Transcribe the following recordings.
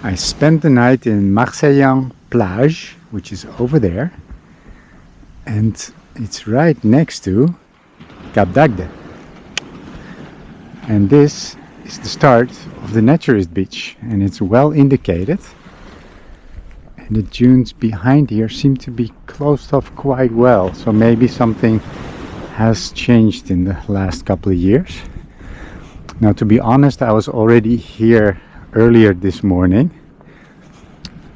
I spent the night in Marseillan Plage, which is over there, and it's right next to Cap d'Agde. And this is the start of the naturist beach, and it's well indicated. And the dunes behind here seem to be closed off quite well, so maybe something has changed in the last couple of years. Now, to be honest, I was already here earlier this morning,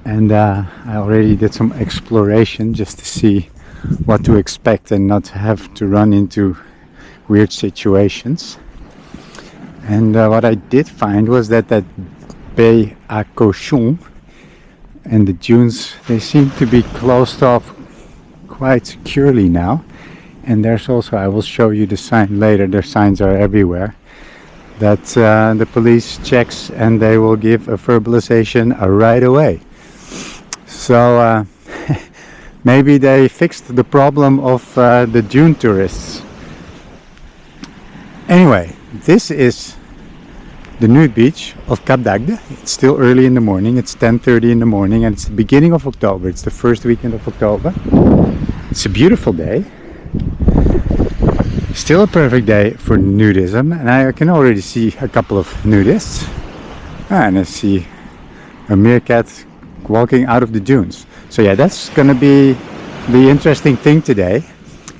and I already did some exploration just to see what to expect and not have to run into weird situations. And what I did find was that Baie à Cochons and the dunes, they seem to be closed off quite securely now. And there's also, I will show you the sign later, their signs are everywhere, that the police checks and they will give a verbalization right away. So maybe they fixed the problem of the dune tourists. Anyway, this is the nude beach of Cap d'Agde. It's still early in the morning, it's 10:30 in the morning, and it's the beginning of October. It's the first weekend of October. It's a beautiful day. Still a perfect day for nudism, and I can already see a couple of nudists. And I see a meerkat walking out of the dunes. So yeah, that's gonna be the interesting thing today.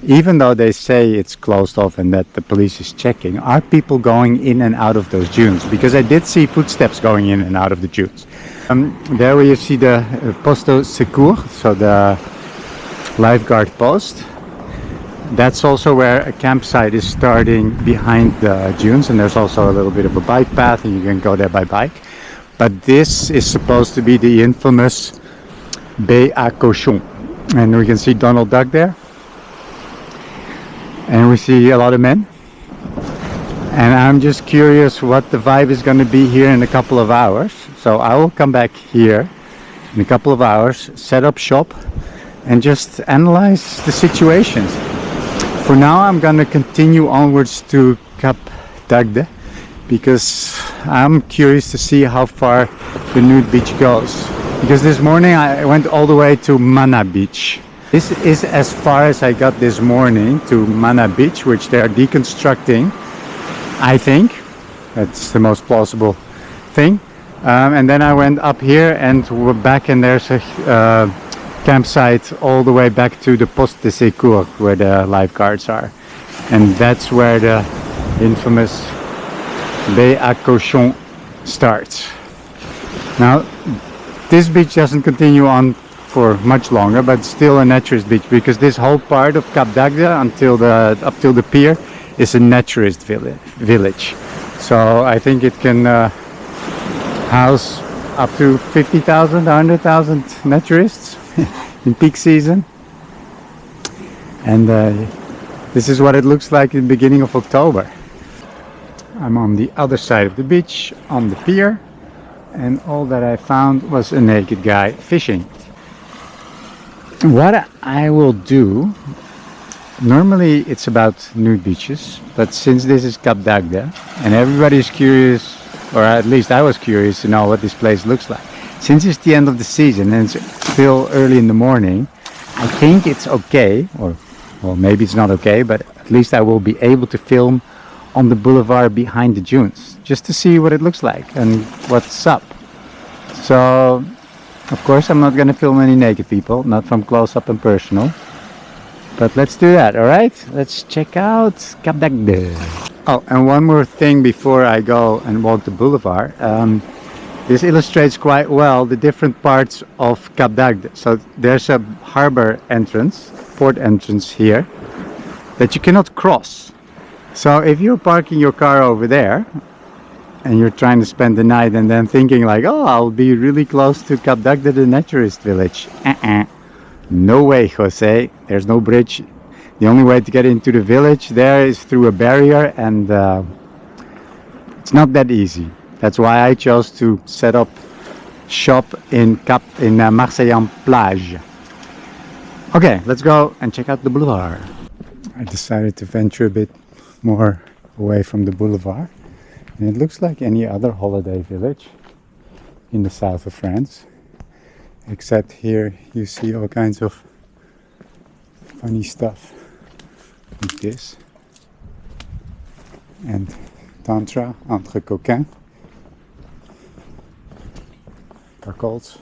Even though they say it's closed off and that the police is checking, are people going in and out of those dunes? Because I did see footsteps going in and out of the dunes. There where you see the posto secours, so the lifeguard post. That's also where a campsite is starting behind the dunes, and there's also a little bit of a bike path and you can go there by bike. But this is supposed to be the infamous Baie à Cochons. And we can see Donald Duck there. And we see a lot of men. And I'm just curious what the vibe is going to be here in a couple of hours. So I will come back here in a couple of hours, set up shop, and just analyze the situations. For now, I'm going to continue onwards to Cap d'Agde, because I'm curious to see how far the nude beach goes. Because this morning I went all the way to Mana Beach. This is as far as I got this morning, to Mana Beach, which they are deconstructing, I think. That's the most plausible thing. And then I went up here and we're back, and there's a campsite all the way back to the Poste de Secours, where the lifeguards are. And that's where the infamous Baie à Cochons starts. Now, this beach doesn't continue on for much longer, but still a naturist beach, because this whole part of Cap d'Agde up till the pier is a naturist village. So I think it can house up to 50,000, 100,000 naturists in peak season. And this is what it looks like in the beginning of October. I'm on the other side of the beach, on the pier, and all that I found was a naked guy fishing. What I will do, normally it's about nude beaches, but since this is Cap d'Agde and everybody's curious, or at least I was curious to know what this place looks like. Since it's the end of the season and it's still early in the morning, I think it's okay, or well, maybe it's not okay, but at least I will be able to film on the boulevard behind the dunes, just to see what it looks like and what's up. So, of course, I'm not going to film any naked people, not from close up and personal. But let's do that, alright? Let's check out Cap d'Agde. Oh, and one more thing before I go and walk the boulevard. This illustrates quite well the different parts of Cap d'Agde. So there's a harbor entrance, port entrance here, that you cannot cross. So if you're parking your car over there, and you're trying to spend the night and then thinking like, oh, I'll be really close to Cap d'Agde, the naturist village. No way, Jose. There's no bridge. The only way to get into the village there is through a barrier, and it's not that easy. That's why I chose to set up shop in Marseillan Plage. Okay, let's go and check out the boulevard. I decided to venture a bit more away from the boulevard. And it looks like any other holiday village. in the south of France. Except here you see all kinds of funny stuff like this. And Tantra entre Cochons. Cochons.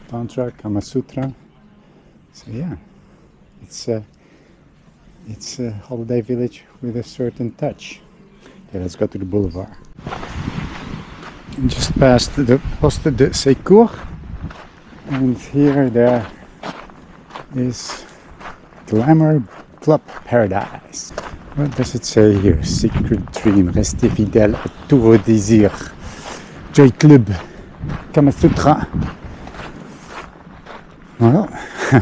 Tantra, Kama Sutra. So yeah, it's a holiday village with a certain touch. Okay, let's go to the boulevard. And just past the Poste de Secours, and here there is Glamour Club Paradise. What does it say here? Secret Dream, Restez fidèle à tous vos désirs. Joy Club, Kama Sutra. Well,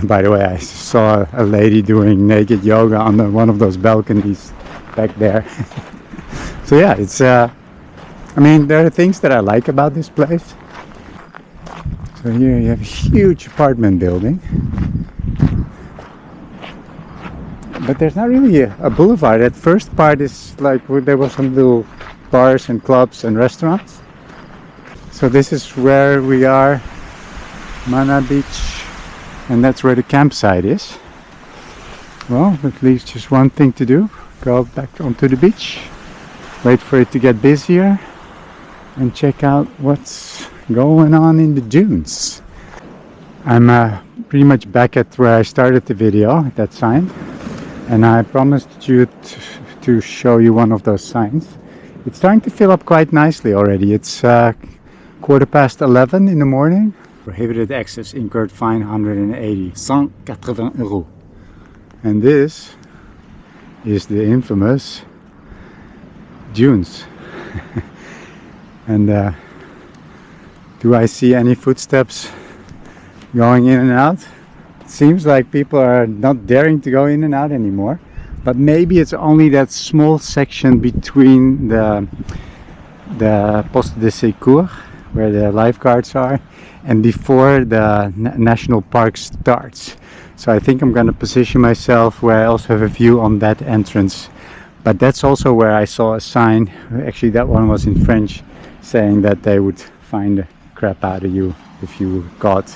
by the way, I saw a lady doing naked yoga on one of those balconies back there. So yeah, it's I mean, there are things that I like about this place. So here you have a huge apartment building, but there's not really a boulevard. That first part is like there were some little bars and clubs and restaurants. So this is where we are, Mana Beach, and that's where the campsite is. Well, that leaves just one thing to do: go back onto the beach, wait for it to get busier, and check out what's going on in the dunes. I'm pretty much back at where I started the video, at that sign, and I promised you to show you one of those signs. It's starting to fill up quite nicely already. It's 11:15 in the morning. Prohibited access, incurred fine 180, 180 euro. And this is the infamous dunes. And do I see any footsteps going in and out? It seems like people are not daring to go in and out anymore, but maybe it's only that small section between the Poste de Secours, where the lifeguards are, and before the national park starts. So I think I'm going to position myself where I also have a view on that entrance. But that's also where I saw a sign, actually that one was in French, saying that they would find the crap out of you if you got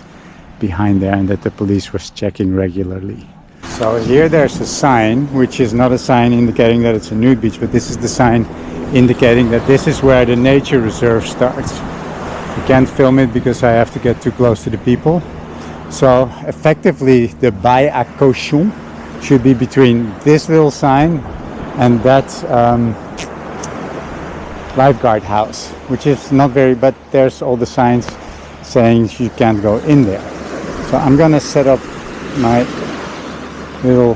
behind there, and that the police was checking regularly. So here there's a sign, which is not a sign indicating that it's a nude beach, but this is the sign indicating that this is where the nature reserve starts. I can't film it because I have to get too close to the people. So effectively the Baie à Cochons should be between this little sign and that lifeguard house, which is not very, but there's all the signs saying you can't go in there. So I'm gonna set up my little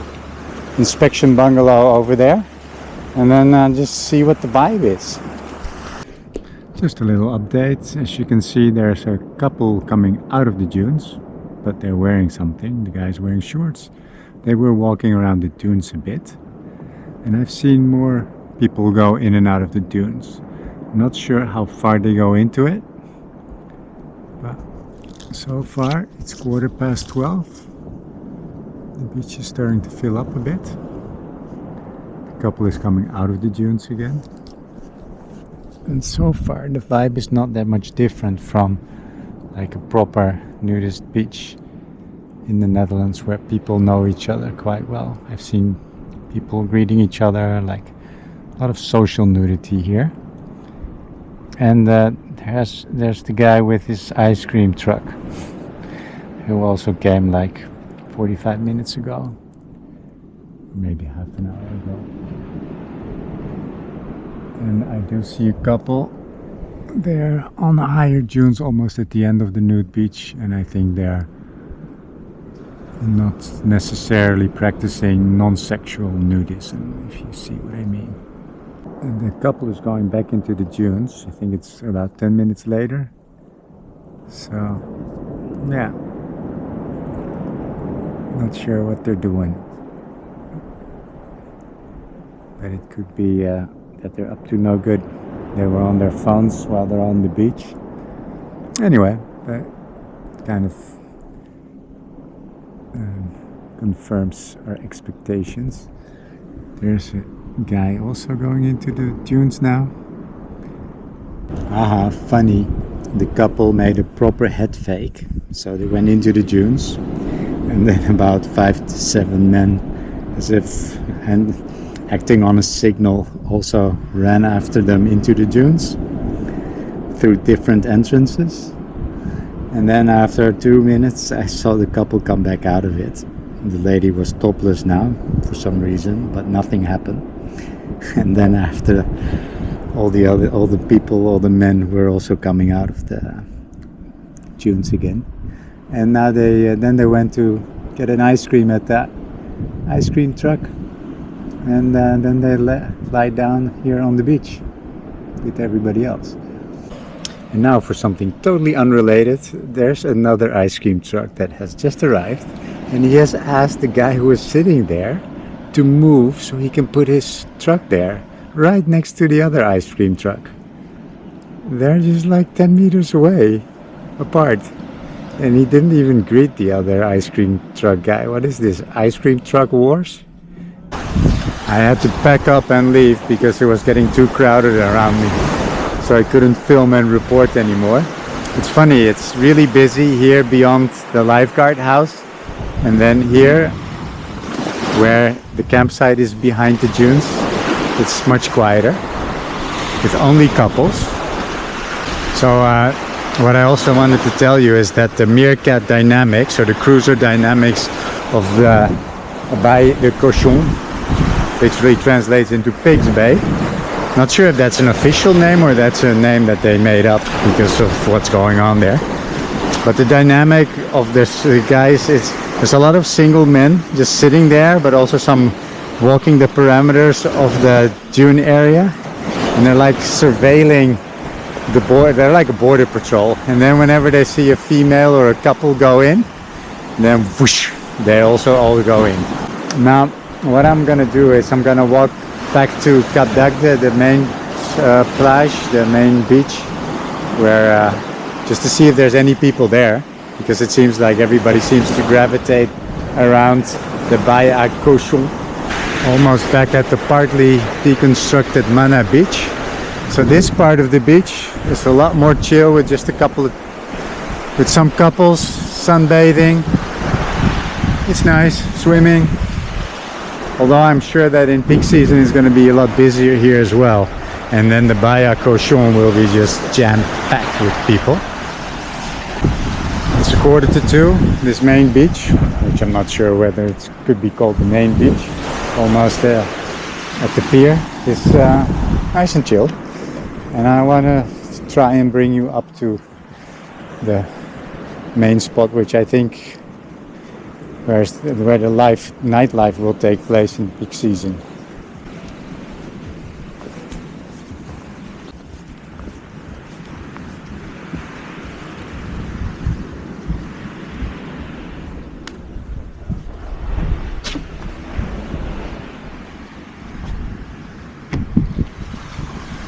inspection bungalow over there, and then just see what the vibe is. Just a little update. As you can see, there's a couple coming out of the dunes, but they're wearing something. The guy's wearing shorts. They were walking around the dunes a bit, and I've seen more people go in and out of the dunes. Not sure how far they go into it, but so far it's 12:15. The beach is starting to fill up a bit. The couple is coming out of the dunes again. And so far the vibe is not that much different from like a proper nudist beach in the Netherlands, where people know each other quite well. I've seen people greeting each other, like a lot of social nudity here. And there's the guy with his ice cream truck, who also came like 45 minutes ago, maybe half an hour ago. And I do see a couple there on the higher dunes, almost at the end of the nude beach, and I think they're not necessarily practicing non-sexual nudism, if you see what I mean. And the couple is going back into the dunes. I think it's about 10 minutes later. So yeah, not sure what they're doing, but it could be that they're up to no good. They were on their phones while they're on the beach. Anyway, that kind of confirms our expectations. There's a guy also going into the dunes now. Haha, funny. the couple made a proper head fake. So they went into the dunes, and then about 5 to 7 men, as if and acting on a signal, also ran after them into the dunes through different entrances. And then after 2 minutes I saw the couple come back out of it. The lady was topless now for some reason, but nothing happened. And then after all the people, all the men were also coming out of the dunes again. And now then they went to get an ice cream at the ice cream truck, and then they lie down here on the beach with everybody else. And now for something totally unrelated, there's another ice cream truck that has just arrived, and he has asked the guy who was sitting there to move so he can put his truck there, right next to the other ice cream truck. They're just like 10 meters away apart. And he didn't even greet the other ice cream truck guy. What is this? Ice cream truck wars? I had to pack up and leave because it was getting too crowded around me. So I couldn't film and report anymore. It's funny, it's really busy here beyond the lifeguard house. And then here, where the campsite is behind the dunes, it's much quieter, with only couples. So what I also wanted to tell you is that the meerkat dynamics, or the cruiser dynamics of the Baie de Cochons, which really translates into Pig's Bay. Not sure if that's an official name or that's a name that they made up because of what's going on there. But the dynamic of this guys, there's a lot of single men just sitting there, but also some walking the perimeters of the dune area, and they're like surveilling the border. They're like a border patrol, and then whenever they see a female or a couple go in, then whoosh, they also all go in. Now what I'm gonna do is I'm gonna walk back to Cap d'Agde, the main plage, the main beach, where just to see if there's any people there, because it seems like everybody seems to gravitate around the Baie à Cochons. Almost back at the partly deconstructed Mana beach. So this part of the beach is a lot more chill, with just with some couples sunbathing. It's nice, swimming. Although I'm sure that in peak season it's going to be a lot busier here as well. And then the Baie à Cochons will be just jam-packed with people. It's 1:45, this main beach, which I'm not sure whether it could be called the main beach. Almost at the pier. It's nice and chill. And I want to try and bring you up to the main spot, which I think where the nightlife will take place in peak season.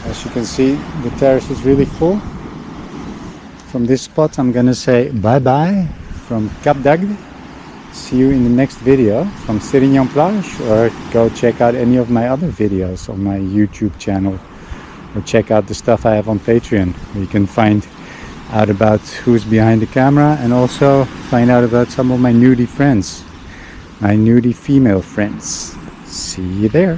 As you can see, the terrace is really full. From this spot I'm gonna say bye bye from Cap d'Agde. See you in the next video from Sérignan Plage, or go check out any of my other videos on my YouTube channel, or check out the stuff I have on Patreon, where you can find out about who's behind the camera, and also find out about some of my nudie friends, my nudie female friends. See you there.